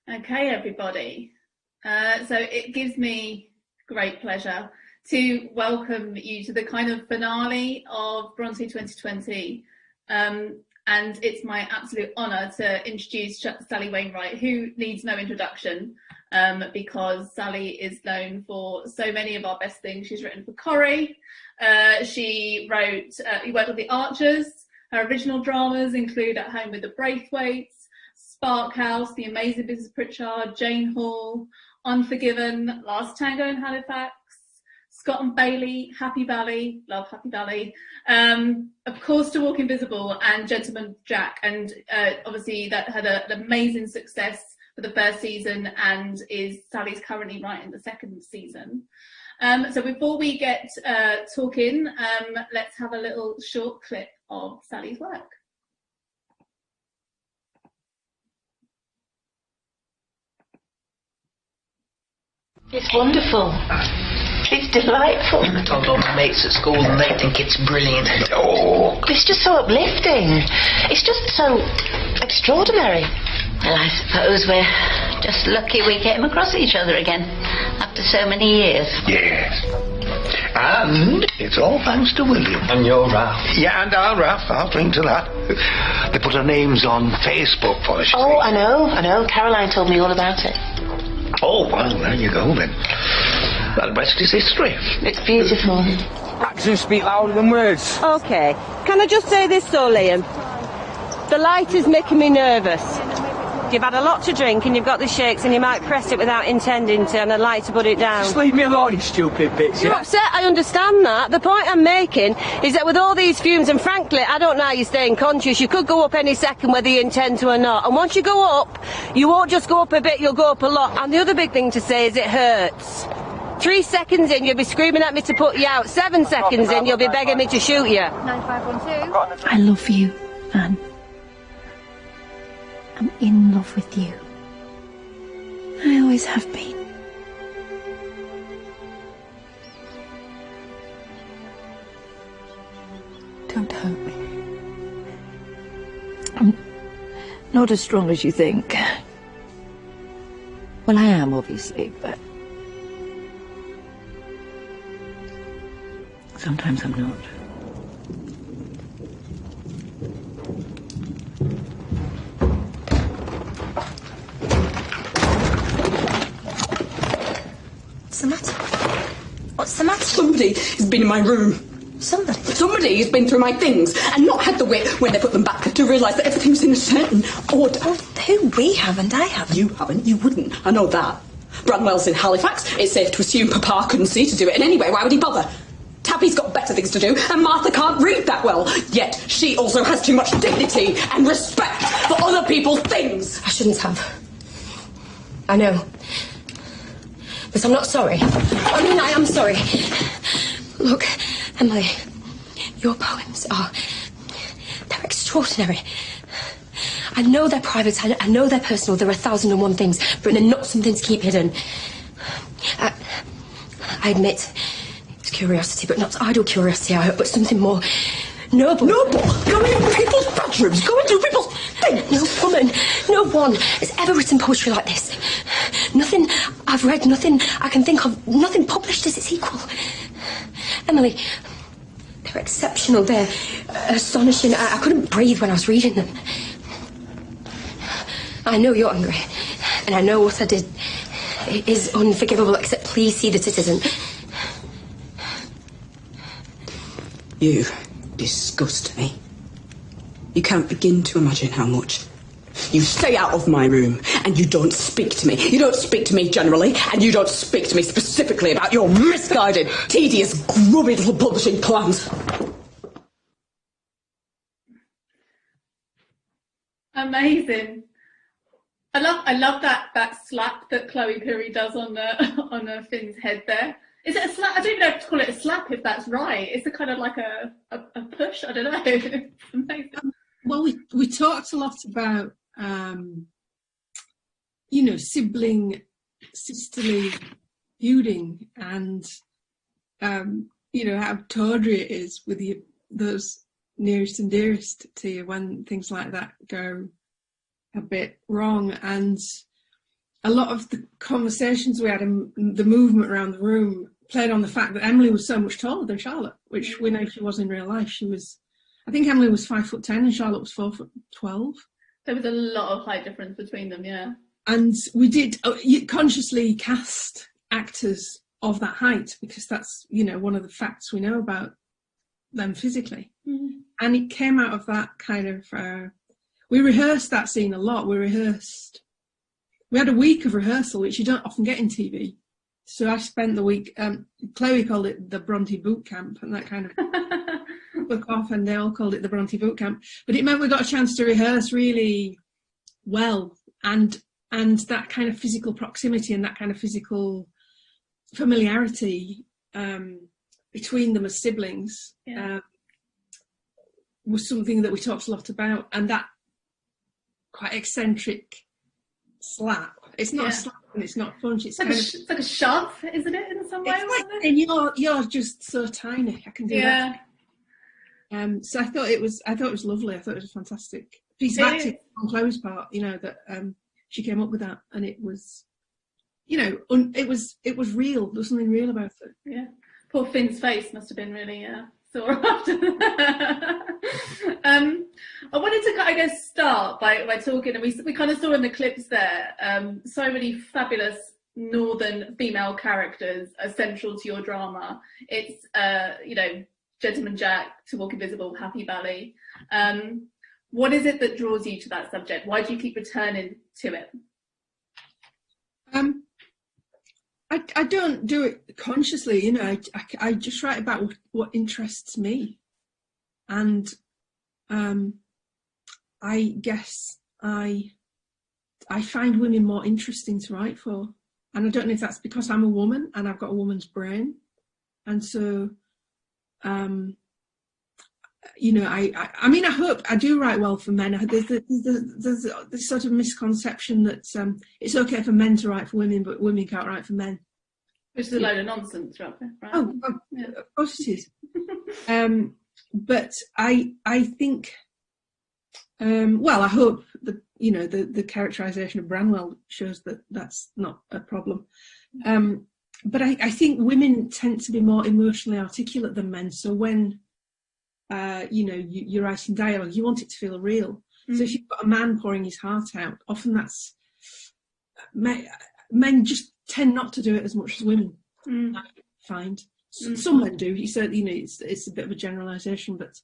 Okay, everybody. So it gives me great pleasure to welcome you to the kind of finale of Brontë 2020. And it's my absolute honour to introduce Sally Wainwright, who needs no introduction because Sally is known for so many of our best things. She's written for Corrie. She worked with The Archers. Her original dramas include At Home with the Braithwaites, Spark House, The Amazing Mrs. Pritchard, Jane Hall, Unforgiven, Last Tango in Halifax, Scott and Bailey, Happy Valley, love Happy Valley, of course To Walk Invisible, and Gentleman Jack. And obviously that had an amazing success for the first season, and Sally's currently writing the second season. So before we get talking, let's have a little short clip of Sally's work. It's wonderful. It's delightful. I told all my mates at school and they think it's brilliant. Oh. It's just so uplifting. It's just so extraordinary. Well, I suppose we're just lucky we came across each other again after so many years. Yes. And it's all thanks to William. And your Ralph. Yeah, and our Ralph. I'll drink to that. They put our names on Facebook for us. Oh, I know. Caroline told me all about it. Oh, well, there you go then. The rest is history. It's beautiful. Actions speak louder than words. Okay. Can I just say this though, Liam? The light is making me nervous. You've had a lot to drink and you've got the shakes and you might press it without intending to, and I'd like to put it down. Just leave me alone, you stupid bitch. You're upset, I understand that. The point I'm making is that with all these fumes, and frankly, I don't know how you're staying conscious, you could go up any second whether you intend to or not. And once you go up, you won't just go up a bit, you'll go up a lot. And the other big thing to say is it hurts. 3 seconds in, you'll be screaming at me to put you out. 7 seconds in, you'll be begging me to shoot you. 9512. I love you, Anne. I'm in love with you. I always have been. Don't hurt me. I'm not as strong as you think. Well, I am, obviously, but sometimes I'm not. What's the matter? What's the matter? Somebody has been in my room. Somebody? Somebody has been through my things and not had the wit when they put them back to realise that everything's in a certain order. Well, who? We haven't. I haven't. You haven't. You wouldn't. I know that. Branwell's in Halifax. It's safe to assume Papa couldn't see to do it. And anyway, why would he bother? Tabby's got better things to do, and Martha can't read that well. Yet she also has too much dignity and respect for other people's things. I shouldn't have. I know. But I'm not sorry. I mean, I am sorry. Look, Emily, your poems are... they're extraordinary. I know they're private, I know they're personal, there are 1,001 things, but they're not something to keep hidden. I admit, it's curiosity, but not idle curiosity, I hope, but something more noble. Noble? Go into people's bedrooms, go into people's things. No woman, no one has ever written poetry like this. Nothing I've read, nothing I can think of, nothing published as its equal. Emily, they're exceptional, they're astonishing. I couldn't breathe when I was reading them. I know you're angry, and I know what I did is unforgivable, except please see that it isn't. You disgust me. You can't begin to imagine how much. You stay out of my room and you don't speak to me. You don't speak to me generally, and you don't speak to me specifically about your misguided, tedious, grubby little publishing plans. Amazing. I love that slap that Chloe Curry does on Finn's head there. Is it a slap? I don't even know if to call it a slap, if that's right. It's a kind of like a push. I don't know. It's amazing. Well, we talked a lot about sibling sisterly feuding, and how tawdry it is with those nearest and dearest to you when things like that go a bit wrong. And a lot of the conversations we had and the movement around the room played on the fact that Emily was so much taller than Charlotte, which we know she was in real life. I think Emily was 5'10" and Charlotte was 4'12". There was a lot of height difference between them, yeah. And we did consciously cast actors of that height because that's, one of the facts we know about them physically. Mm-hmm. And it came out of that kind of, we rehearsed that scene a lot. We had a week of rehearsal, which you don't often get in TV. So I spent the week, Chloe called it the Brontë boot camp, and that kind of took off, and they all called it the Brontë boot camp. But it meant we got a chance to rehearse really well, and that kind of physical proximity and that kind of physical familiarity between them as siblings was something that we talked a lot about. And that quite eccentric slap. It's not a slap and it's not a punch. It's like a shove, isn't it, in some way? And you're just so tiny. I can do that. So I thought it was lovely. I thought it was a fantastic piece of acting on Chloe's part. That she came up with that, and it was, it was real. There was something real about it. Yeah. Poor Finn's face must have been really sore after that. I wanted to, start by talking, and we kind of saw in the clips there, so many fabulous northern female characters are central to your drama. It's, Gentleman Jack, To Walk Invisible, Happy Valley. What is it that draws you to that subject? Why do you keep returning to it? I don't do it consciously, I just write about what interests me. And I guess I find women more interesting to write for. And I don't know if that's because I'm a woman and I've got a woman's brain. And so, I hope I do write well for men. There's this sort of misconception that it's okay for men to write for women, but women can't write for men. Which is a load of nonsense, right? Oh, yeah. Of course it is. But I think, I hope that, the characterisation of Branwell shows that that's not a problem. But I think women tend to be more emotionally articulate than men. So when, you're writing dialogue, you want it to feel real. So if you've got a man pouring his heart out, often that's, men just tend not to do it as much as women, I find. Some men do. You certainly, it's a bit of a generalisation, but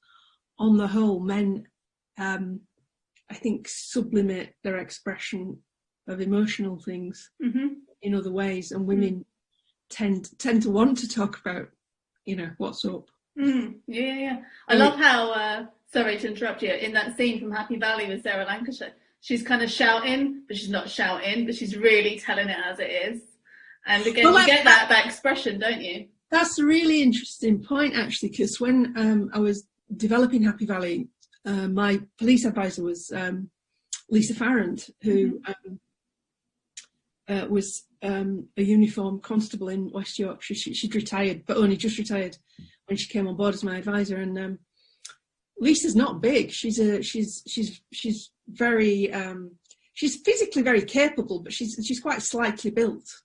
on the whole, men, I think, sublimate their expression of emotional things in other ways, and women tend to want to talk about, what's up. Yeah. I love how, sorry to interrupt you, in that scene from Happy Valley with Sarah Lancashire, she's kind of shouting, but she's not shouting, but she's really telling it as it is. And again, you get that expression, don't you? That's a really interesting point, actually, because when I was developing Happy Valley, my police advisor was Lisa Farrand, who was a uniformed constable in West Yorkshire. She'd retired, but only just retired when she came on board as my advisor. And Lisa's not big. She's very she's physically very capable, but she's quite slightly built.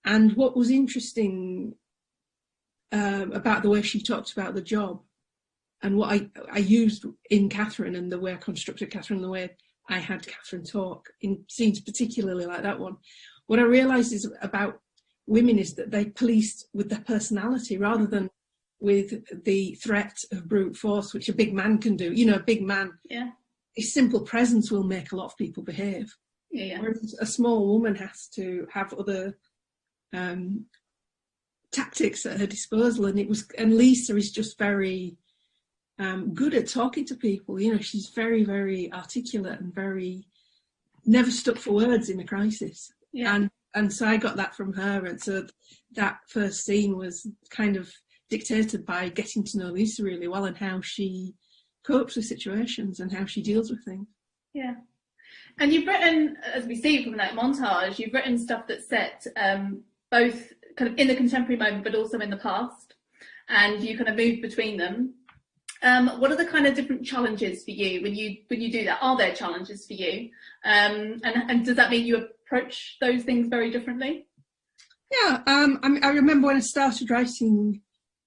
And what was interesting about the way she talked about the job, and what I used in Catherine, and the way I constructed Catherine, the way I had Catherine talk in scenes particularly like that one, what I realised is about women is that they policed with their personality rather than with the threat of brute force, which a big man can do. A big man, his simple presence will make a lot of people behave. Whereas a small woman has to have other tactics at her disposal, and Lisa is just very good at talking to people. She's very, very articulate and very never stuck for words in a crisis. And so I got that from her, and so that first scene was kind of dictated by getting to know Lisa really well and how she copes with situations and how she deals with things. And you've written, as we see from that montage, you've written stuff that's set both kind of in the contemporary moment but also in the past, and you kind of move between them. what are the kind of different challenges for you when you do that? Are there challenges for you? And does that mean you approach those things very differently? Yeah, I remember when I started writing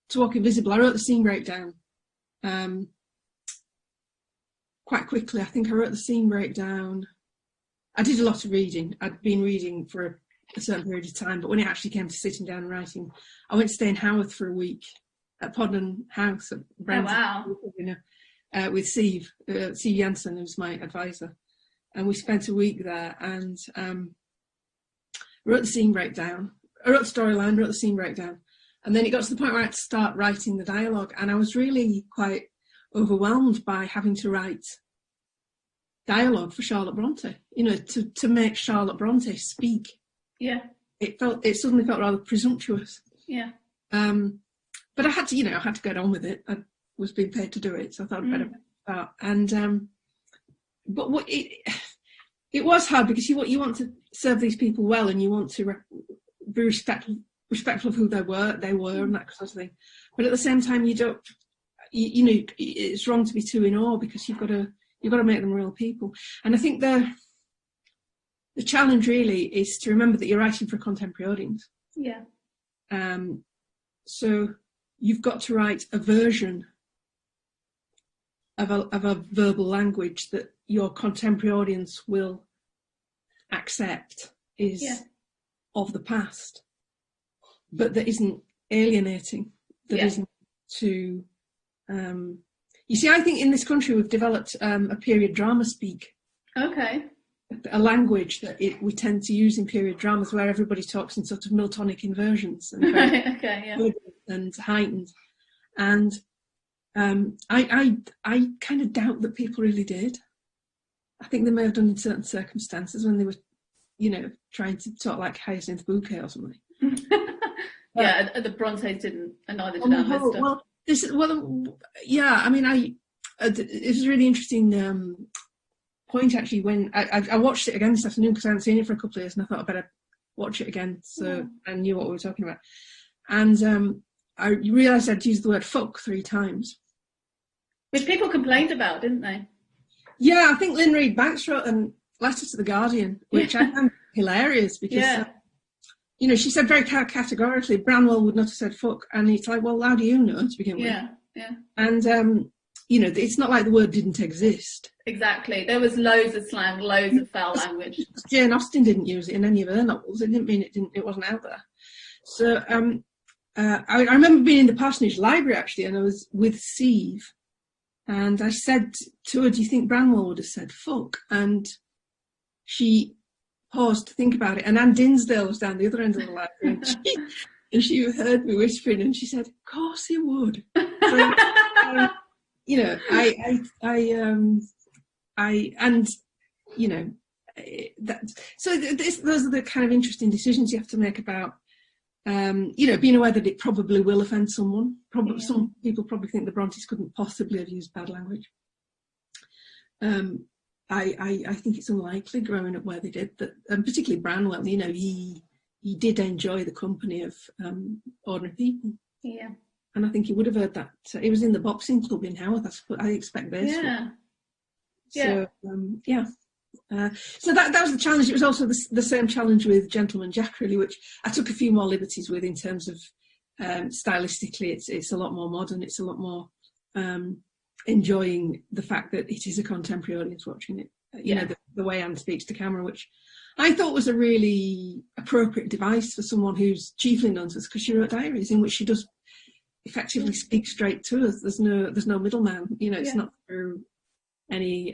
To Walk Invisible, I wrote the scene breakdown quite quickly. I think I wrote the scene breakdown. I did a lot of reading. I'd been reading for a certain period of time, but when it actually came to sitting down and writing, I went to stay in Haworth for a week at Podden House at Brontë, with Steve Jansen, who's my advisor, and we spent a week there and wrote the scene breakdown. I wrote the storyline, wrote the scene breakdown, and then it got to the point where I had to start writing the dialogue, and I was really quite overwhelmed by having to write dialogue for Charlotte Brontë, you know, to make Charlotte Brontë speak. Yeah. It suddenly felt rather presumptuous. Yeah. But I had to get on with it. I was being paid to do it, so I thought I'd better start. And but it was hard because you want to serve these people well, and you want to be respectful of who they were, and that sort of thing. But at the same time, you know, it's wrong to be too in awe, because you've got to make them real people. And I think the challenge really is to remember that you're writing for a contemporary audience. Yeah. So you've got to write a version of a verbal language that your contemporary audience will accept is of the past, but that isn't alienating, that isn't too... you see, I think in this country we've developed a period drama speak. Okay. A language that we tend to use in period dramas, where everybody talks in sort of Miltonic inversions and and heightened. And I kind of doubt that people really did. I think they may have done in certain circumstances when they were, you know, trying to talk like Hyacinth Bouquet or something. The Brontes didn't, and neither did Anne Lister. I mean, it was a really interesting point actually when I watched it again this afternoon, because I hadn't seen it for a couple of years, and I thought I'd better watch it again so I knew what we were talking about. And I realised I'd used the word fuck 3 times. Which people complained about, didn't they? Yeah, I think Lynn Reid Banks wrote a letter to The Guardian, which I found hilarious, because, you know, she said very categorically, Branwell would not have said fuck, and it's like, well, how do you know to begin with? Yeah. And, you know, it's not like the word didn't exist. Exactly. There was loads of slang, loads of foul language. Jane Austen didn't use it in any of her novels. It didn't mean it wasn't out there. So I remember being in the Parsonage Library, actually, and I was with Steve, and I said to her, do you think Branwell would have said fuck? And she paused to think about it, and Anne Dinsdale was down the other end of the library, and she heard me whispering, and she said, of course he would. So, you know, and you know, those are the kind of interesting decisions you have to make about, you know, being aware that it probably will offend someone. Some people probably think the Brontes couldn't possibly have used bad language. I think it's unlikely, growing up where they did, that, and particularly Branwell, you know, he did enjoy the company of ordinary people. Yeah. And I think he would have heard that. He was in the boxing club in Haworth. I expect this. So, so that was the challenge. It was also the same challenge with Gentleman Jack, really, which I took a few more liberties with in terms of stylistically. It's a lot more modern. It's a lot more enjoying the fact that it is a contemporary audience watching it. You know, the way Anne speaks to camera, which I thought was a really appropriate device for someone who's chiefly known to us because she wrote diaries in which she does effectively speak straight to us. There's no middleman. You know, it's not through any.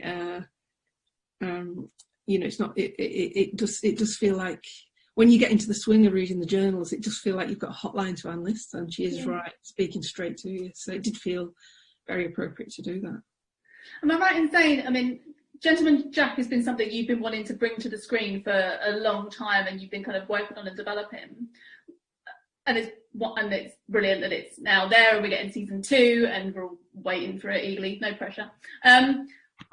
You know, it's not. It does feel like when you get into the swing of reading the journals, it does feel like you've got a hotline to Anne Lister, and she is right, speaking straight to you. So it did feel very appropriate to do that. Am I right in saying, I mean, Gentleman Jack has been something you've been wanting to bring to the screen for a long time, and you've been kind of working on and developing, and it's brilliant that it's now there, and we're getting season 2, and we're all waiting for it eagerly. No pressure.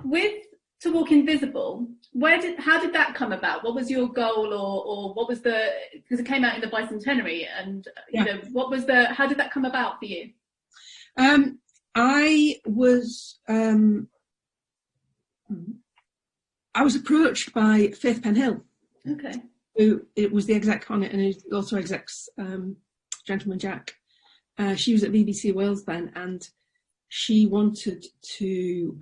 With To Walk Invisible, how did that come about? What was your goal, or what was because it came out in the bicentenary, and you know, how did that come about for you? I was approached by Faith Penhill, okay, who it was the exec on it, and who also execs Gentleman Jack. She was at BBC Wales then, and she wanted to.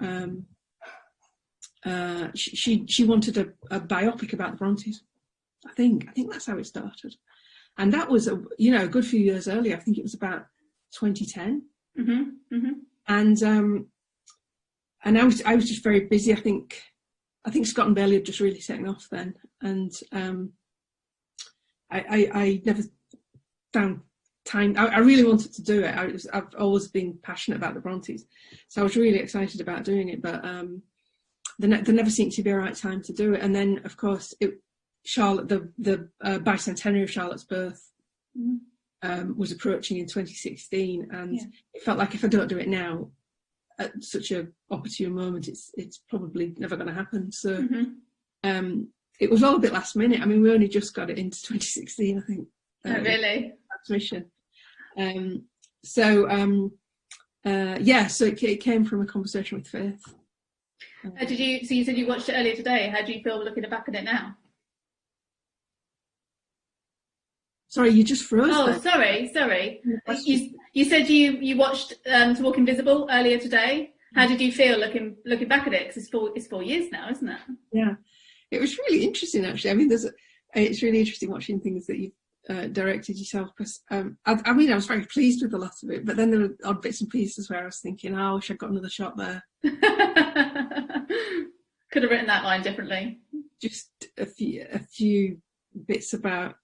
She wanted a biopic about the Brontes. I think that's how it started, and that was a good few years earlier. I think it was about 2010. And I was just very busy. I think Scott and Bailey had just really setting off then, and I never found time. I really wanted to do it. I've always been passionate about the Brontes, so I was really excited about doing it. But there never seemed to be a right time to do it. And then, of course, Charlotte, the bicentenary of Charlotte's birth, was approaching in 2016, and it felt like if I don't do it now, at such a opportune moment, it's probably never going to happen. So it was all a bit last minute. I mean, we only just got it into 2016, I think. Oh, really? Transmission. So it came from a conversation with Faith. So you said you watched it earlier today. How do you feel looking back at it now? Sorry, you just froze. Oh, there. sorry. You said you watched To Walk Invisible earlier today. How did you feel looking back at it? Because it's 4 years now, isn't it? Yeah, it was really interesting actually. I mean, it's really interesting watching things that you've directed yourself. Because I was very pleased with a lot of it, but then there were odd bits and pieces where I was thinking, I wish I'd got another shot there. Could have written that line differently. Just a few bits about.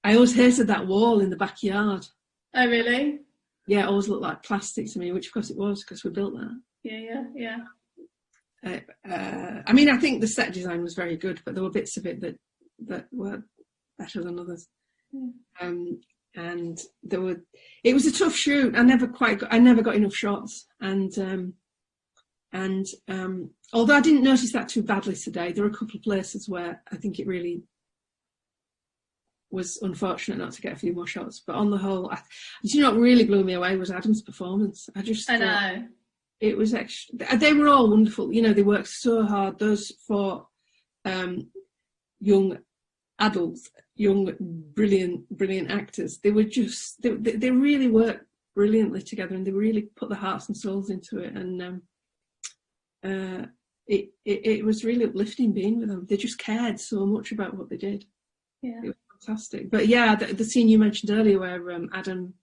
I always hated that wall in the backyard. Oh, really? Yeah, it always looked like plastic to me, which of course it was because we built that. Yeah. I mean, I think the set design was very good, but there were bits of it that were better than others. And it was a tough shoot. I never got enough shots. And although I didn't notice that too badly today, there were a couple of places where I think it really was unfortunate not to get a few more shots, but on the whole, what really blew me away was Adam's performance. I know it was extra. They were all wonderful. They worked so hard. Those 4 young adults, brilliant actors. They were just they really worked brilliantly together, and they really put their hearts and souls into it. And it was really uplifting being with them. They just cared so much about what they did. Yeah. It was fantastic. But yeah, the scene you mentioned earlier where Adam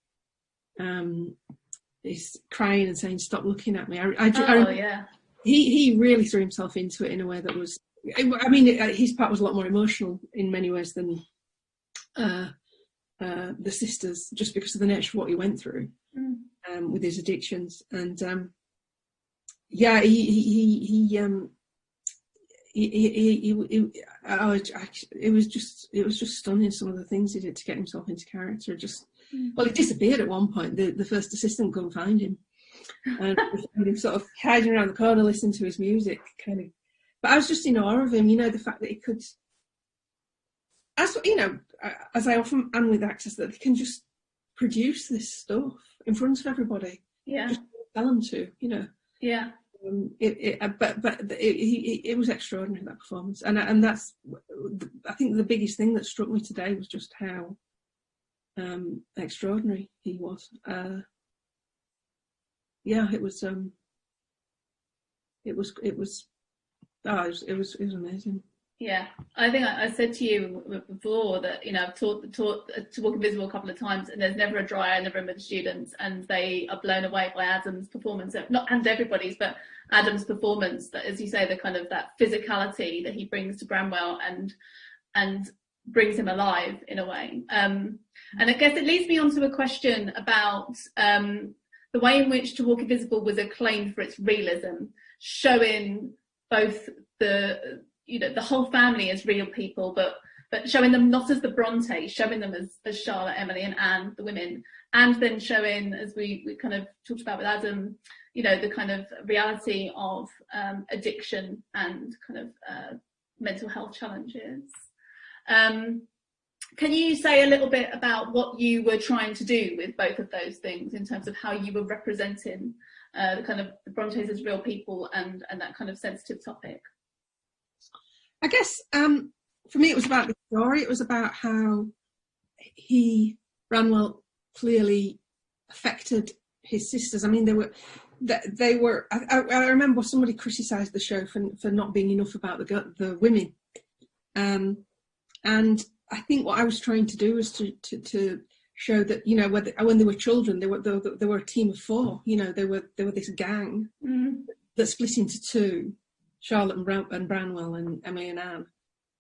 is crying and saying, "Stop looking at me." He really threw himself into it in a way that was. I mean, his part was a lot more emotional in many ways than the sisters, just because of the nature of what he went through with his addictions. And it was just stunning, some of the things he did to get himself into character. Well, he disappeared at one point. The first assistant couldn't find him, and him sort of hiding around the corner listening to his music, kind of. But I was just in awe of him, the fact that he could, as I often am with actors, that they can just produce this stuff in front of everybody. Yeah. Just tell them to, Yeah. It was extraordinary, that performance, and that's, I think the biggest thing that struck me today was just how extraordinary he was. It was amazing. Yeah, I think I said to you before that I've taught To Walk Invisible a couple of times, and there's never a dry eye in the room with the students, and they are blown away by Adam's performance. And everybody's, but Adam's performance. That, as you say, the kind of that physicality that he brings to Bramwell and brings him alive in a way. And I guess it leads me on to a question about the way in which To Walk Invisible was acclaimed for its realism, showing both the whole family as real people, but showing them not as the Brontes, showing them as Charlotte, Emily and Anne, the women, and then showing, as we kind of talked about with Adam, the kind of reality of addiction and kind of mental health challenges. Can you say a little bit about what you were trying to do with both of those things in terms of how you were representing the kind of the Brontes as real people and that kind of sensitive topic? I guess for me it was about the story. It was about how Branwell clearly affected his sisters. I mean, they were. I remember somebody criticised the show for not being enough about the women, and I think what I was trying to do was to show that, you know, when they were children, they were a team of four. You know, they were this gang that split into two, Charlotte and Branwell and Emily and Anne,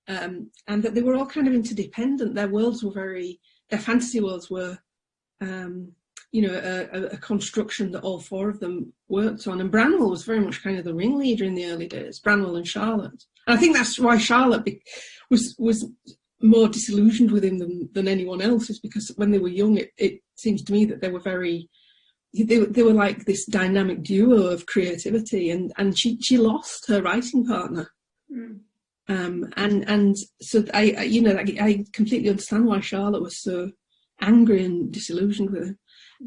and that they were all kind of interdependent. Their worlds were their fantasy worlds were, you know, a construction that all four of them worked on. And Branwell was very much kind of the ringleader in the early days, Branwell and Charlotte. And I think that's why Charlotte was more disillusioned with him than anyone else, is because when they were young, it seems to me that they were like this dynamic duo of creativity, and she lost her writing partner. And so I completely understand why Charlotte was so angry and disillusioned with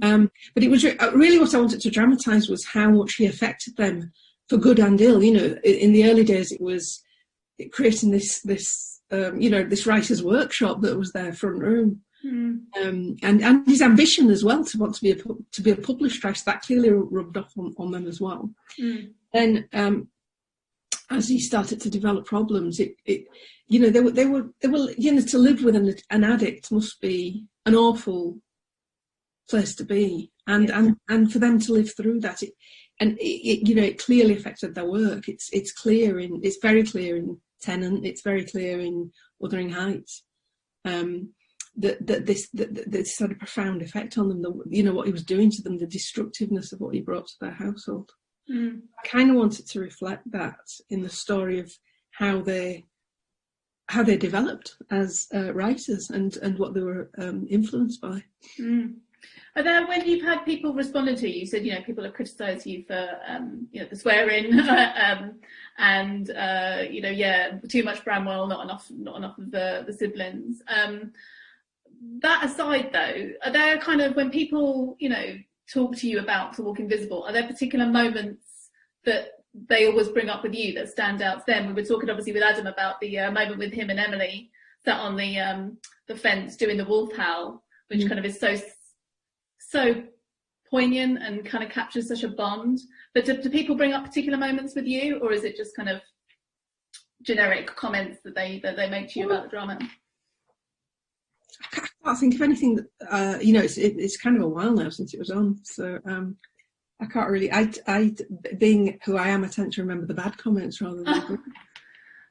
him. But it was really what I wanted to dramatise was how much he affected them for good and ill. You know, in the early days, it was creating this writer's workshop that was their front room, and his ambition as well to want to be a published writer, that clearly rubbed off on them as well. Then, as he started to develop problems, they were you know, to live with an addict must be an awful place to be, and for them to live through that, it clearly affected their work. It's very clear in Tennant. It's very clear in Wuthering Heights. That this had a profound effect on them. You know, what he was doing to them, the destructiveness of what he brought to their household. I kind of wanted to reflect that in the story of how they developed as writers and what they were influenced by. Are there, when you've had people responding to you, you said, you know, people have criticised you for, you know, the swearing, and you know, yeah, too much Branwell, not enough of the siblings. That aside, though, are there kind of, when people, you know, talk to you about To Walk Invisible, are there particular moments that they always bring up with you that stand out to them? We were talking obviously with Adam about the moment with him and Emily sat on the fence doing the wolf howl, which kind of is so poignant and kind of captures such a bond. But do people bring up particular moments with you, or is it just kind of generic comments that they make to you about the drama? I can't think of anything that, you know, it's kind of a while now since it was on, so I can't really. I being who I am, I tend to remember the bad comments rather than the good.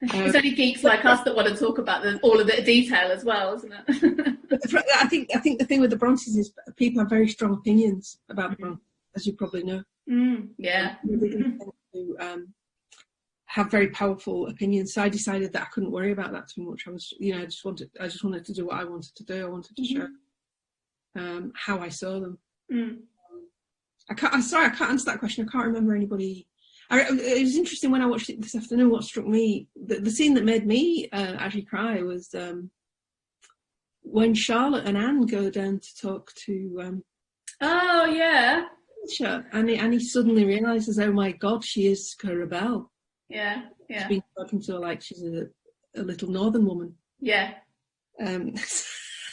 It's only geeks like us that want to talk about all of the detail as well, isn't it? I think the thing with the Brontes is people have very strong opinions about the Brontes, as you probably know. Yeah. To have very powerful opinions. So I decided that I couldn't worry about that too much. I was, you know, I just wanted to do what I wanted to do. I wanted to show how I saw them. I'm sorry, I can't answer that question. I can't remember anybody. It was interesting when I watched it this afternoon. What struck me, the scene that made me actually cry was when Charlotte and Anne go down to talk to. Oh yeah. And he suddenly realises, oh my God, she is Carabelle. Yeah. She's been talking to her like she's a little northern woman. Yeah.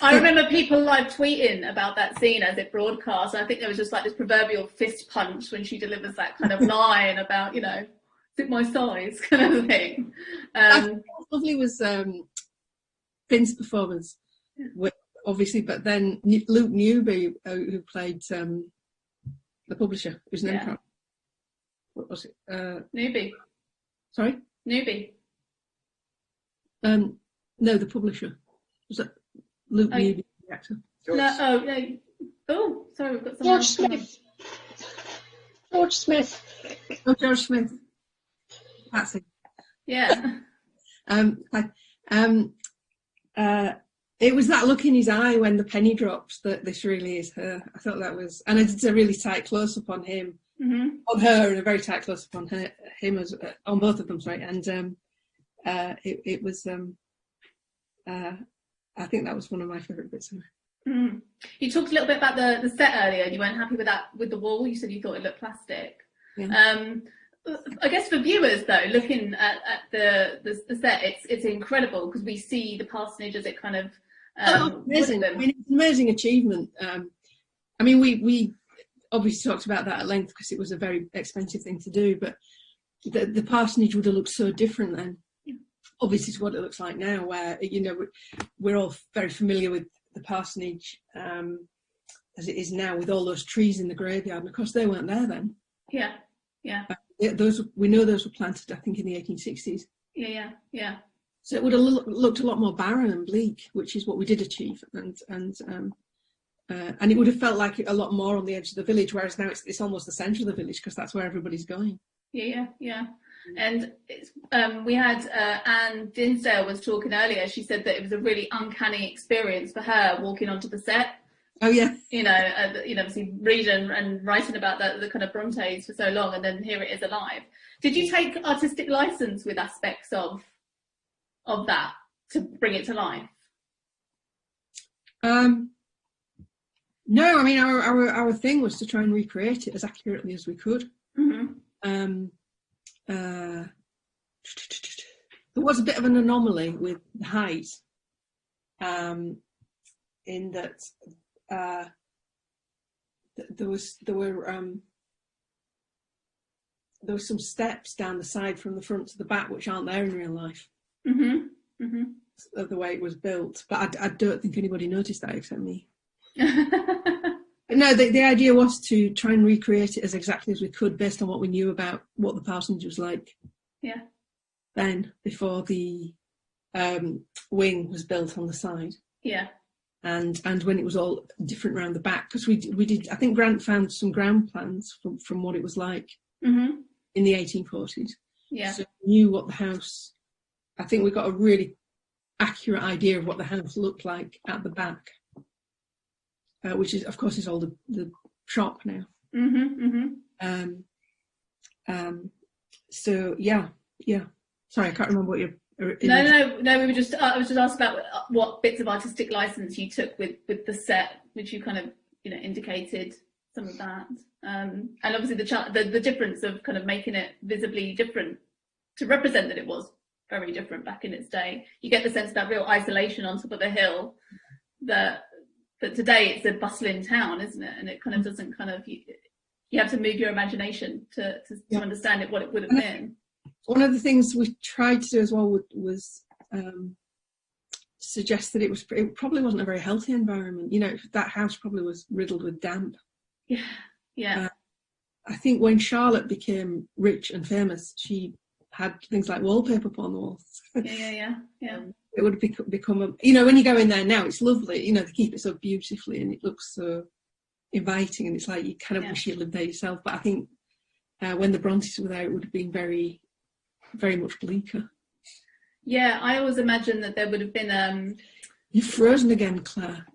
I remember people live tweeting about that scene as it broadcast. I think there was just like this proverbial fist punch when she delivers that kind of line about, you know, is it my size kind of thing. What was lovely was Finn's performance, obviously, but then Luke Newby, who played the publisher, whose name what was it? Newby. Sorry? Newby. No, the publisher. Was that Luke Newby, the actor? Oh, sorry, we've got someone George Smith. George Smith. Oh, George Smith. That's it. Yeah. It was that look in his eye when the penny drops that this really is her. I thought that was, and I did a really tight close up on him, on her, and a very tight close up on him on both of them. Sorry, and it was I think that was one of my favourite bits of it. Mm. You talked a little bit about the set earlier, and you weren't happy with the wall. You said you thought it looked plastic. Yeah. I guess for viewers though, looking at the set, it's incredible because we see the parsonage as it kind of amazing. I mean, it's an amazing achievement. I mean, we obviously talked about that at length because it was a very expensive thing to do, but the parsonage would have looked so different then. Obviously, to what it looks like now, where we're all very familiar with the parsonage as it is now, with all those trees in the graveyard, and of course they weren't there then. Yeah. We know those were planted, I think, in the 1860s. Yeah. So it would have looked a lot more barren and bleak, which is what we did achieve, and it would have felt like a lot more on the edge of the village, whereas now it's almost the centre of the village because that's where everybody's going. Yeah. And we had Anne Dinsdale was talking earlier. She said that it was a really uncanny experience for her walking onto the set. Oh yeah. Obviously reading and writing about the kind of Brontes for so long, and then here it is alive. Did you take artistic license with aspects of that to bring it to life? No, I mean our thing was to try and recreate it as accurately as we could. Mm-hmm. There was a bit of an anomaly with the height, in that there were some steps down the side from the front to the back which aren't there in real life. Mm-hmm. Of the way it was built, but I don't think anybody noticed that except me. No, the idea was to try and recreate it as exactly as we could based on what we knew about what the parsonage was like. Yeah. Then, before the wing was built on the side. Yeah. And when it was all different around the back, because we did. I think Grant found some ground plans from what it was like in the 1840s. Yeah. So we knew what the house. I think we got a really accurate idea of what the house looked like at the back. Which is, of course, is all the shop now. So yeah. Sorry, I can't remember what you're. No. We were just. I was just asked about what bits of artistic license you took with the set, which you kind of indicated some of that, and obviously the difference of kind of making it visibly different to represent that it was very different back in its day. You get the sense of that real isolation on top of a hill that today it's a bustling town, isn't it? And it kind of doesn't kind of, you have to move your imagination to understand what it would have been. One of the things we tried to do as well was suggest that it probably wasn't a very healthy environment. That house probably was riddled with damp. Yeah. I think when Charlotte became rich and famous, she had things like wallpaper up on the walls. Yeah. It would have become when you go in there now, it's lovely. They keep it so beautifully and it looks so inviting, and it's like you kind of wish you lived there yourself. But I think when the Brontes were there, it would have been very, very much bleaker. Yeah, I always imagined that there would have been. You've frozen again, Claire.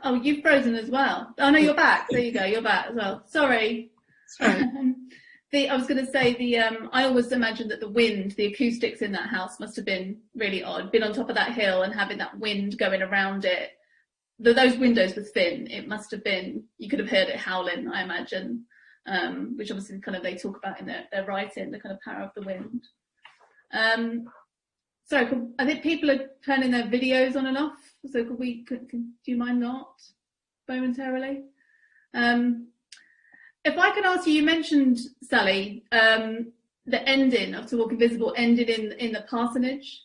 Oh, you've frozen as well. Oh no, you're back. There you go. You're back as well. Sorry. I was going to say I always imagined that the acoustics in that house must have been really odd. Been on top of that hill and having that wind going around it. Those windows were thin. It must have been, you could have heard it howling, I imagine, which obviously kind of they talk about in their writing, the kind of power of the wind. Sorry, I think people are turning their videos on and off. So do you mind not momentarily? If I could ask you mentioned, Sally, the ending of To Walk Invisible ended in the parsonage,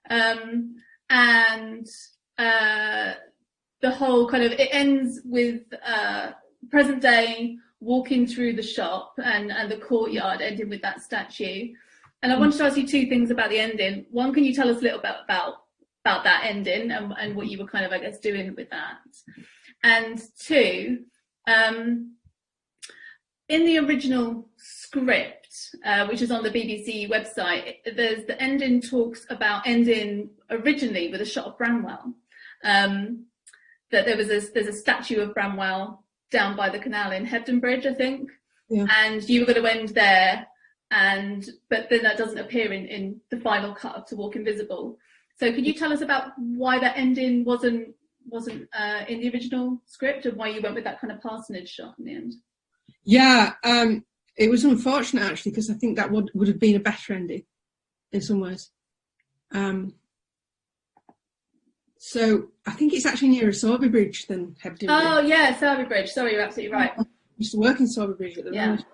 and the whole kind of, it ends with present day walking through the shop and the courtyard ending with that statue. And I wanted to ask you two things about the ending. One, can you tell us a little bit about that ending and what you were kind of, I guess, doing with that? And two, in the original script, which is on the BBC website, the ending talks about ending originally with a shot of Bramwell. That there's a statue of Bramwell down by the canal in Hebden Bridge, I think, and you were going to end there, but then that doesn't appear in the final cut of To Walk Invisible. So could you tell us about why that ending wasn't in the original script, and why you went with that kind of parsonage shot in the end? Yeah, it was unfortunate actually, because I think that would have been a better ending in some ways. So I think it's actually nearer Sorby Bridge than Hebden Bridge. Oh yeah, Sorby Bridge. Sorry, you're absolutely right. I used to work in Sorby Bridge at the moment.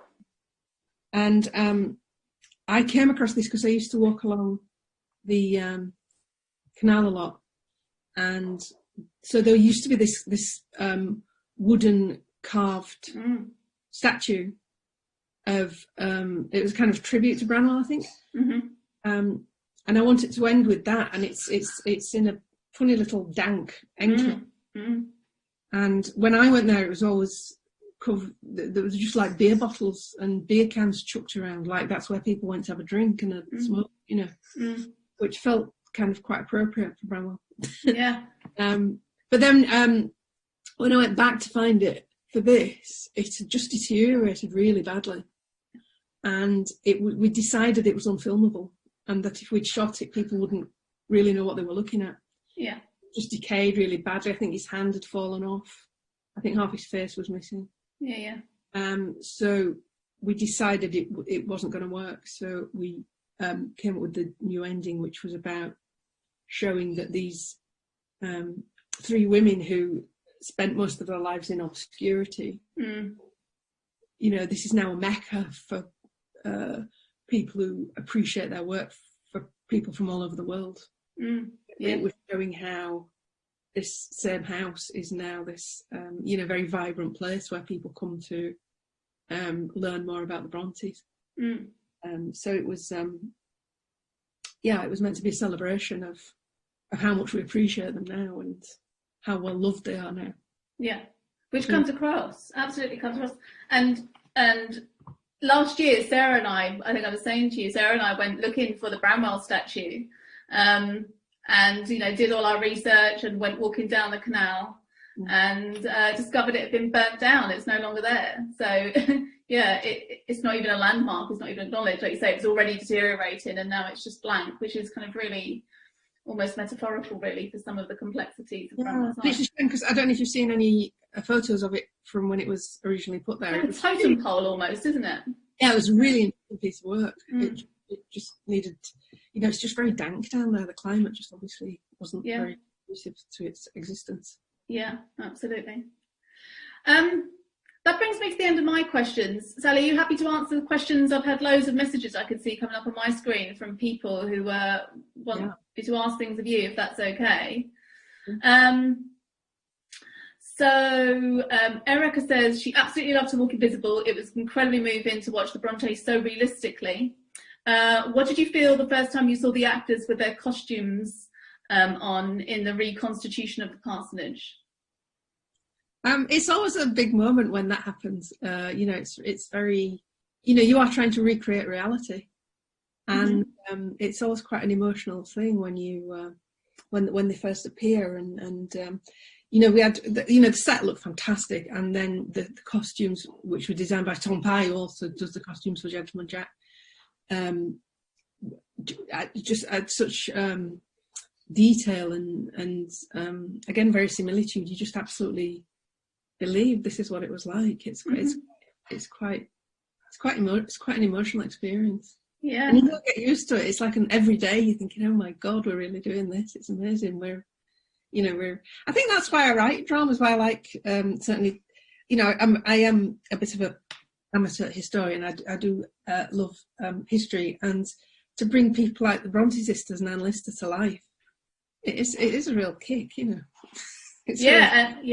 And I came across this because I used to walk along the canal a lot, and so there used to be this wooden carved statue of it was kind of tribute to Branwell, I think. And I wanted to end with that, and it's in a funny little dank entrance. And when I went there, it was always covered. There was just like beer bottles and beer cans chucked around, like that's where people went to have a drink and a smoke, you know, which felt kind of quite appropriate for Branwell. Yeah. But then when I went back to find it for this, it had just deteriorated really badly, and we decided it was unfilmable, and that if we'd shot it, people wouldn't really know what they were looking at. Yeah. Just decayed really badly. I think his hand had fallen off. I think half his face was missing. Yeah. So we decided it wasn't going to work. So we came up with the new ending, which was about showing that these three women who spent most of their lives in obscurity, you know, this is now a mecca for people who appreciate their work, for people from all over the world. It was showing how this same house is now this, you know, very vibrant place where people come to learn more about the Brontes. So it was, it was meant to be a celebration of how much we appreciate them now and how well loved they are now. Yeah, which comes across, absolutely comes across. And last year, Sarah and I think I was saying to you, Sarah and I went looking for the Branwell statue, and, you know, did all our research and went walking down the canal and discovered it had been burnt down. It's no longer there. So, yeah, it's not even a landmark. It's not even acknowledged. Like you say, it's already deteriorating, and now it's just blank, which is kind of really almost metaphorical, really, for some of the complexities of Branwell's life. It's a shame, because I don't know if you've seen any photos of it from when it was originally put there. It's like a totem pole almost, isn't it? Yeah, it was a really interesting piece of work. It just needed, you know, it's just very dank down there. The climate just obviously wasn't very conducive to its existence. Yeah, absolutely. That brings me to the end of my questions. Sally, are you happy to answer the questions? I've had loads of messages I could see coming up on my screen from people who want me to ask things of you, if that's okay. So Erica says she absolutely loved To Walk Invisible. It was incredibly moving to watch the Brontes so realistically. What did you feel the first time you saw the actors with their costumes on in the reconstitution of the parsonage? It's always a big moment when that happens. You know, it's very, you know, you are trying to recreate reality, and it's always quite an emotional thing when you when they first appear, and you know, we had the set looked fantastic, and then the costumes, which were designed by Tom Pye, who also does the costumes for Gentleman Jack, just had such detail and again very similitude. You just absolutely believe this is what it was like. It's quite an emotional experience. Yeah, and you don't get used to it. It's like an everyday. You're thinking, oh my God, we're really doing this. It's amazing. I think that's why I write dramas. Why I like certainly, you know, I am a bit of a amateur historian. I do love history, and to bring people like the Bronte sisters and Anne Lister to life, it is a real kick, you know. And there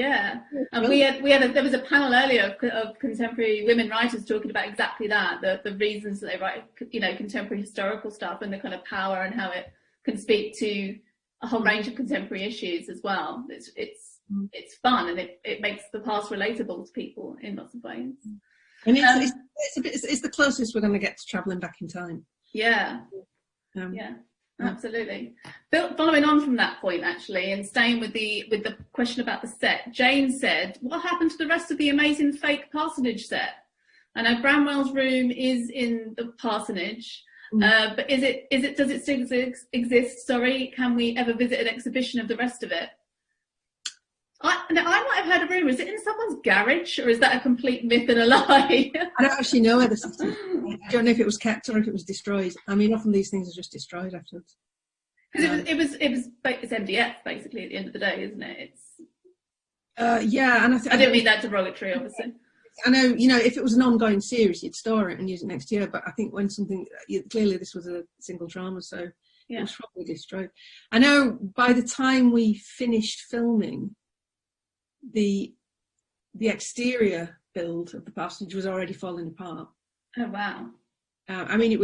was a panel earlier of contemporary women writers talking about exactly that, the reasons that they write, you know, contemporary historical stuff, and the kind of power and how it can speak to a whole range of contemporary issues as well. It's fun, and it makes the past relatable to people in lots of ways. And it's the closest we're going to get to travelling back in time. Yeah. Absolutely. Following on from that point, actually, and staying with the question about the set, Jane said, what happened to the rest of the amazing fake parsonage set? I know Branwell's room is in the parsonage, But does it still exist? Sorry, can we ever visit an exhibition of the rest of it? I might have heard a rumour. Is it in someone's garage, or is that a complete myth and a lie? I don't actually know where the stuff is. I don't know if it was kept or if it was destroyed. I mean, often these things are just destroyed afterwards. Because it's MDF basically at the end of the day, isn't it? Yeah, and I don't mean that derogatory, obviously. I know, if it was an ongoing series, you'd store it and use it next year. But I think when clearly this was a single drama, so it was probably destroyed. I know by the time we finished filming, the exterior build of the parsonage was already falling apart. Oh wow! It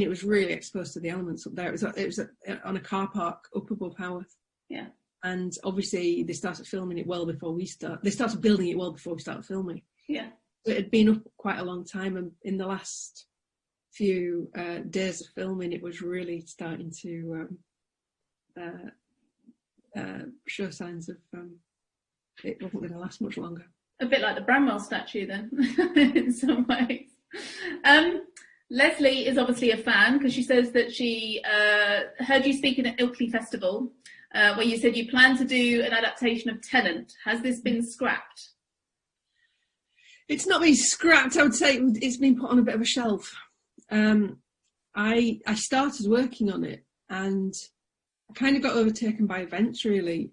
was really exposed to the elements up there. It was on a car park up above Haworth. Yeah. And obviously they started filming it well before we started. They started building it well before we started filming. Yeah. It had been up quite a long time, and in the last few days of filming, it was really starting to show signs of it wasn't going to last much longer. A bit like the Bramwell statue then, in some ways. Leslie is obviously a fan because she says that she heard you speaking at Ilkley Festival where you said you plan to do an adaptation of Tennant. Has this been scrapped? It's not been scrapped. I would say it's been put on a bit of a shelf. I started working on it and I kind of got overtaken by events really.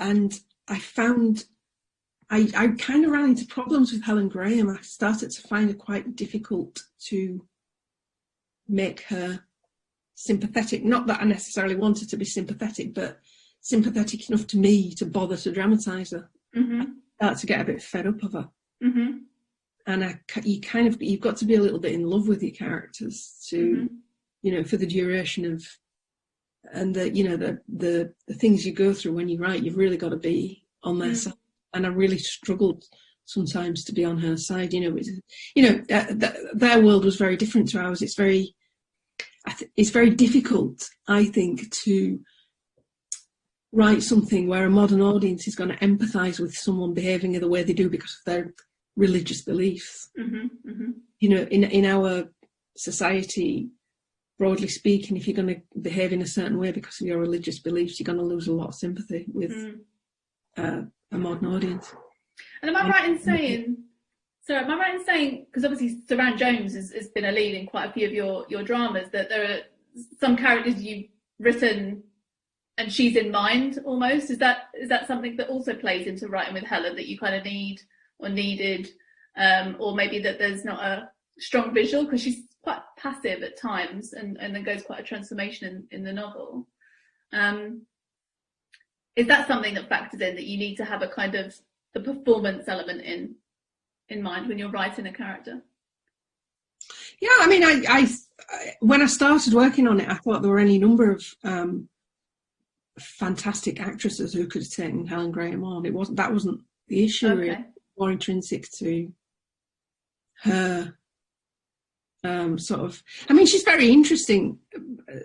And I found I kind of ran into problems with Helen Graham. I started to find it quite difficult to make her sympathetic. Not that I necessarily wanted to be sympathetic, but sympathetic enough to me to bother to dramatise her. Mm-hmm. I started to get a bit fed up of her. Mm-hmm. And you've got to be a little bit in love with your characters to, for the duration of, and the things you go through when you write, you've really got to be on their side. And I really struggled sometimes to be on her side. Their world was very different to ours. It's very difficult, I think, to write something where a modern audience is going to empathise with someone behaving the way they do because of their religious beliefs. Mm-hmm. Mm-hmm. In our society, broadly speaking, if you're going to behave in a certain way because of your religious beliefs, you're going to lose a lot of sympathy with a modern audience. And am I right in saying, because obviously Saran Jones has been a lead in quite a few of your dramas, that there are some characters you've written and she's in mind almost? Is that something that also plays into writing with Helen, that you kind of need or needed, or maybe that there's not a strong visual because she's quite passive at times and then goes quite a transformation in the novel? Is that something that factors in, that you need to have a kind of the performance element in mind when you're writing a character? Yeah, I mean, I when I started working on it, I thought there were any number of fantastic actresses who could have taken Helen Graham on. That wasn't the issue. Okay. Really. More intrinsic to her. Sort of, I mean, she's very interesting.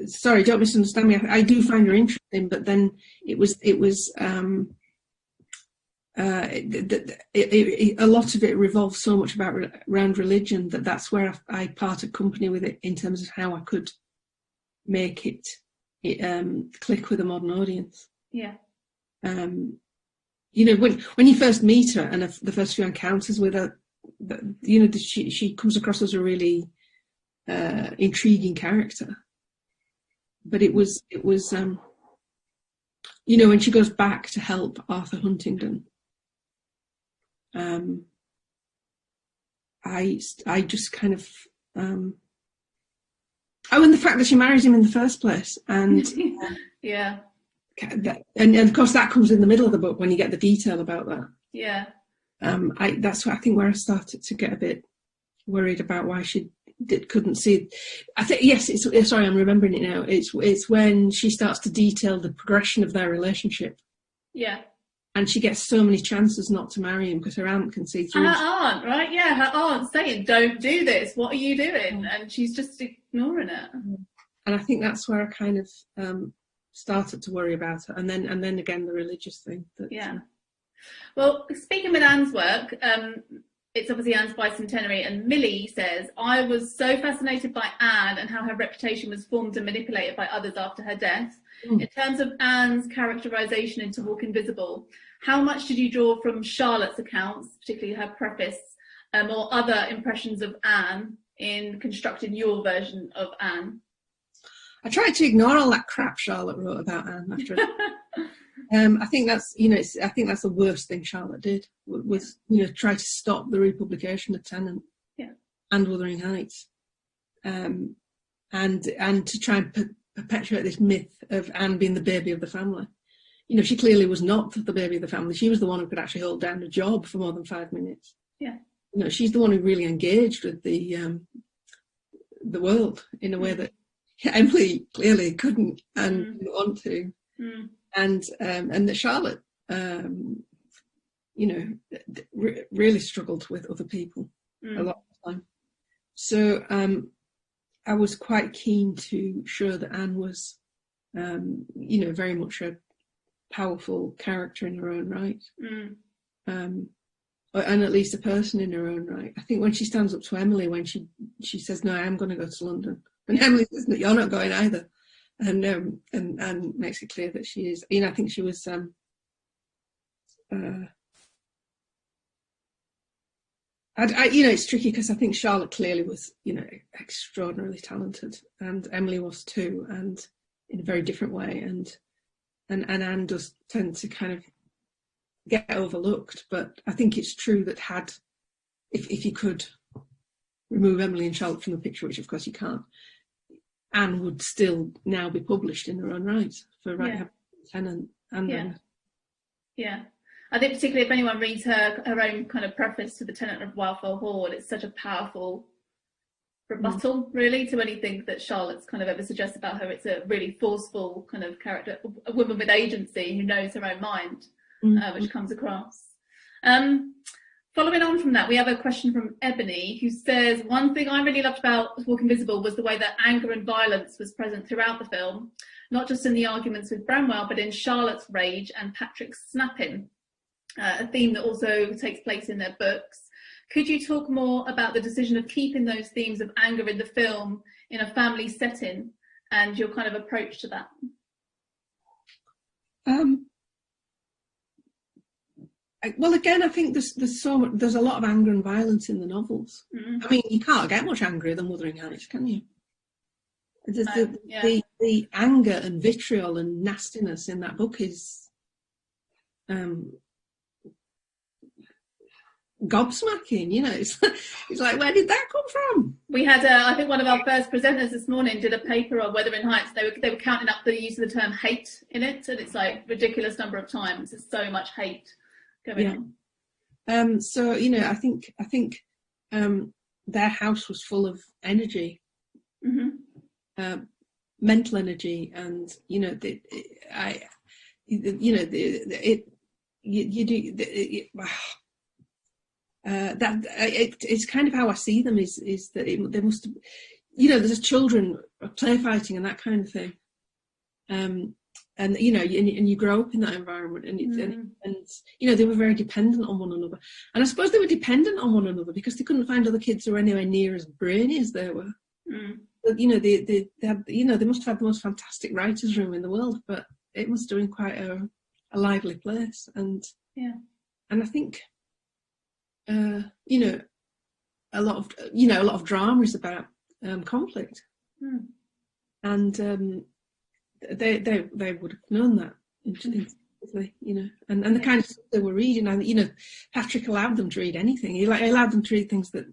Sorry, don't misunderstand me. I do find her interesting, but then a lot of it revolves so much around religion that's where I parted company with it in terms of how I could make it click with a modern audience. Yeah. When you first meet her and the first few encounters with her, she comes across as a really intriguing character, but it was when she goes back to help Arthur Huntingdon, I just kind of and the fact that she marries him in the first place, and yeah, and of course that comes in the middle of the book when you get the detail about that. Yeah. That's what I think where I started to get a bit worried about why she couldn't see. I think sorry, I'm remembering it now. It's when she starts to detail the progression of their relationship. Yeah. And she gets so many chances not to marry him because her aunt can see through. Her aunt, right? Yeah, her aunt saying, "Don't do this. What are you doing?" And she's just ignoring it. And I think that's where I kind of started to worry about it. And then again the religious thing. Yeah. Well, speaking with Anne's work, it's obviously Anne's bicentenary, and Millie says, I was so fascinated by Anne and how her reputation was formed and manipulated by others after her death. In terms of Anne's characterisation in To Walk Invisible, how much did you draw from Charlotte's accounts, particularly her preface, or other impressions of Anne in constructing your version of Anne? I tried to ignore all that crap Charlotte wrote about Anne after it. I think that's, I think that's the worst thing Charlotte did, was, try to stop the republication of Tennant and Wuthering Heights, and to try and perpetuate this myth of Anne being the baby of the family. She clearly was not the baby of the family. She was the one who could actually hold down a job for more than 5 minutes. Yeah. She's the one who really engaged with the world in a way that Emily clearly couldn't and didn't want to. And that Charlotte, really struggled with other people a lot of the time. So I was quite keen to show that Anne was, very much a powerful character in her own right, and at least a person in her own right. I think when she stands up to Emily, when she says, "No, I am going to go to London," and Emily says, "No, you're not going either." And makes it clear that she is. I think she was. It's tricky because I think Charlotte clearly was, extraordinarily talented, and Emily was too, and in a very different way. And Anne does tend to kind of get overlooked. But I think it's true that if you could remove Emily and Charlotte from the picture, which of course you can't, Anne would still now be published in her own right for writing Tennant and Yeah. I think particularly if anyone reads her own kind of preface to the Tenant of Wildfell Hall, it's such a powerful rebuttal, really, to anything that Charlotte's kind of ever suggests about her. It's a really forceful kind of character, a woman with agency who knows her own mind, which comes across. Following on from that, we have a question from Ebony, who says, one thing I really loved about Walk Invisible was the way that anger and violence was present throughout the film, not just in the arguments with Branwell, but in Charlotte's rage and Patrick's snapping, a theme that also takes place in their books. Could you talk more about the decision of keeping those themes of anger in the film in a family setting and your kind of approach to that? Well, again, I think there's a lot of anger and violence in the novels. I mean, you can't get much angrier than Wuthering Heights, can you? The anger and vitriol and nastiness in that book is gobsmacking. It's like, where did that come from? We had, I think one of our first presenters this morning did a paper on Wuthering Heights. They were counting up the use of the term hate in it, and it's like ridiculous number of times. There's so much hate going on. So I think their house was full of energy, mental energy, and it's kind of how I see them is that they must have, there's children play fighting and that kind of thing, and you grow up in that environment, and they were very dependent on one another, and I suppose they were dependent on one another because they couldn't find other kids who were anywhere near as brainy as they were. But they had, they must have had the most fantastic writers' room in the world, but it must have been quite a lively place, and I think a lot of drama is about conflict, and they would have known that intuitively, and the kind of stuff they were reading. And Patrick allowed them to read anything. He allowed them to read things that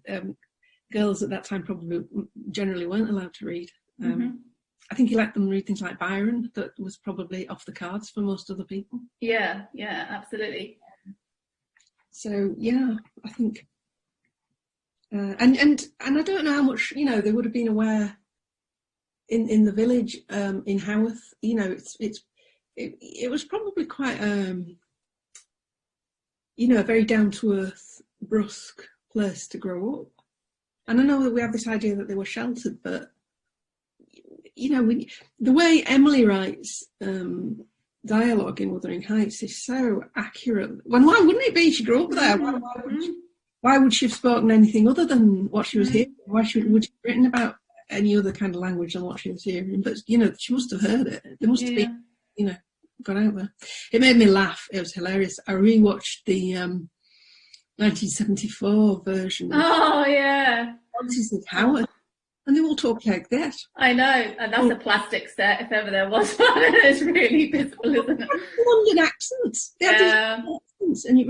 girls at that time probably generally weren't allowed to read. I think he let them read things like Byron, that was probably off the cards for most other people. Yeah, absolutely. So I think, and I don't know how much they would have been aware in the village in Haworth. It was probably quite a very down to earth, brusque place to grow up. And I know that we have this idea that they were sheltered, but the way Emily writes dialogue in Wuthering Heights is so accurate. Well, why wouldn't it be? She grew up there. Why wouldn't she? why would she have spoken anything other than what she was hearing? Why would she have written about any other kind of language than what she was hearing? But, you know, she must have heard it. There must have been, you know, gone out there. It made me laugh. It was hilarious. I rewatched the 1974 version. Oh, yeah. Francis Howard. And they all talk like that. I know, and that's a plastic set, if ever there was one. It's really visible, isn't it? London accents. They had these accents, and it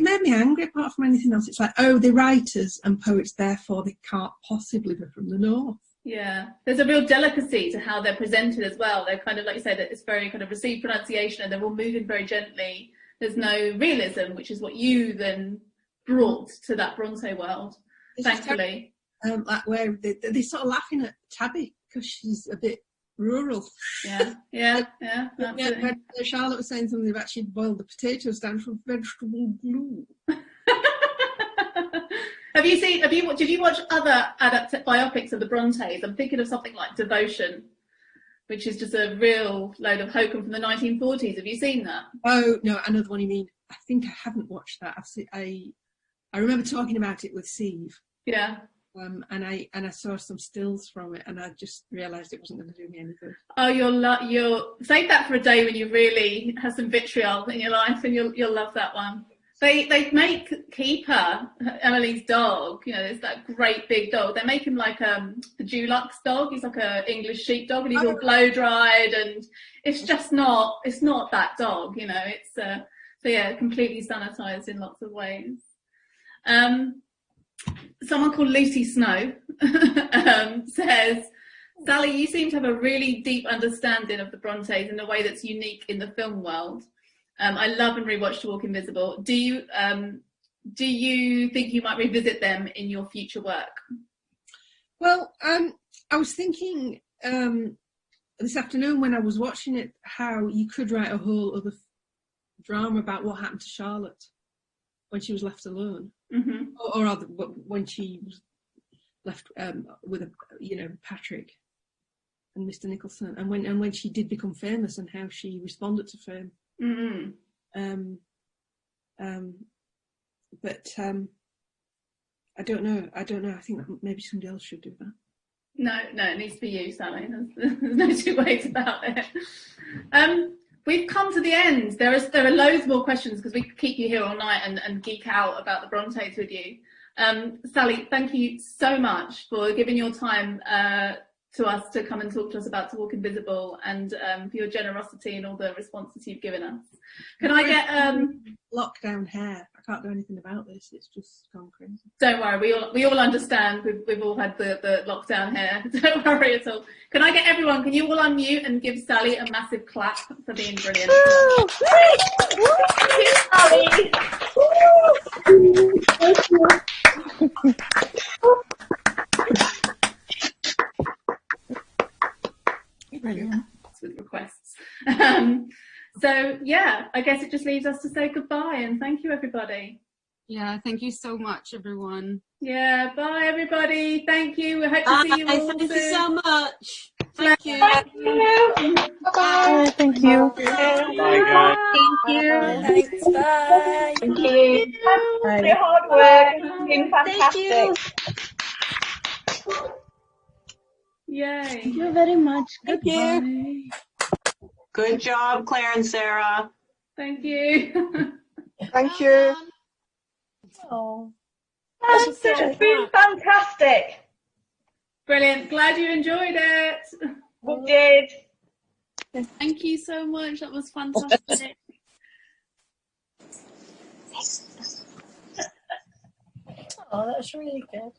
made me angry. Apart from anything else, it's like, oh, they're writers and poets, therefore they can't possibly be from the north. Yeah, there's a real delicacy to how they're presented as well. They're kind of, like you said, it's very kind of received pronunciation, and they're all moving very gently. There's no realism, which is what you then brought to that Brontë world, thankfully. Like where they're sort of laughing at Tabby because she's a bit rural. Yeah. Charlotte was saying something about she'd boiled the potatoes down for vegetable glue. Did you watch other biopics of the Brontes? I'm thinking of something like Devotion, which is just a real load of hokum from the 1940s. Have you seen that? Oh no, I know the one you mean. I think I haven't watched that. I remember talking about it with Steve. Yeah. And I saw some stills from it, and I just realised it wasn't going to do me any good. Oh, you'll save that for a day when you really have some vitriol in your life, and you'll love that one. They make Keeper, Emily's dog. You know, it's that great big dog. They make him like the Dulux dog. He's like a English sheepdog, and he's all blow dried, and it's just not. It's not that dog. You know, it's so yeah, completely sanitised in lots of ways. Someone called Lucy Snow says, Sally, you seem to have a really deep understanding of the Brontes in a way that's unique in the film world. I love and rewatch To Walk Invisible. Do you think you might revisit them in your future work? Well, I was thinking this afternoon when I was watching it, how you could write a whole other drama about what happened to Charlotte when she was left alone. Mm-hmm. Or rather, when she was left with Patrick and Mr. Nicholson, and when she did become famous, and how she responded to fame. Mm-hmm. But I don't know. I think that maybe somebody else should do that. No, it needs to be you, Sally. There's no two ways about it. We've come to the end. There are loads more questions because we could keep you here all night and geek out about the Brontes with you. Sally, thank you so much for giving your time to us to come and talk to us about To Walk Invisible, and for your generosity and all the responses you've given us. Can I get lockdown hair? I can't do anything about this. It's just gone crazy. Don't worry, we all understand. We've all had the lockdown hair. Don't worry at all. Can I get everyone? Can you all unmute and give Sally a massive clap for being brilliant? Woo! Sally. Brilliant. With requests. So yeah, I guess it just leaves us to say goodbye and thank you, everybody. Yeah, thank you so much, everyone. Yeah, bye, everybody. Thank you. We hope to see you all soon. Thank you so much. Thank you. Thank you. Bye. Thank you. Bye, guys. Thank you. Thanks. Bye. Thank you. For your hard work. It's been fantastic. Thank you. Yay. Thank you very much. Thank Goodbye. you. Good job, Claire and Sarah. Thank you. Thank you. Oh. It's been fantastic. Brilliant. Glad you enjoyed it. We did. Thank you so much. That was fantastic. Oh, that's really good.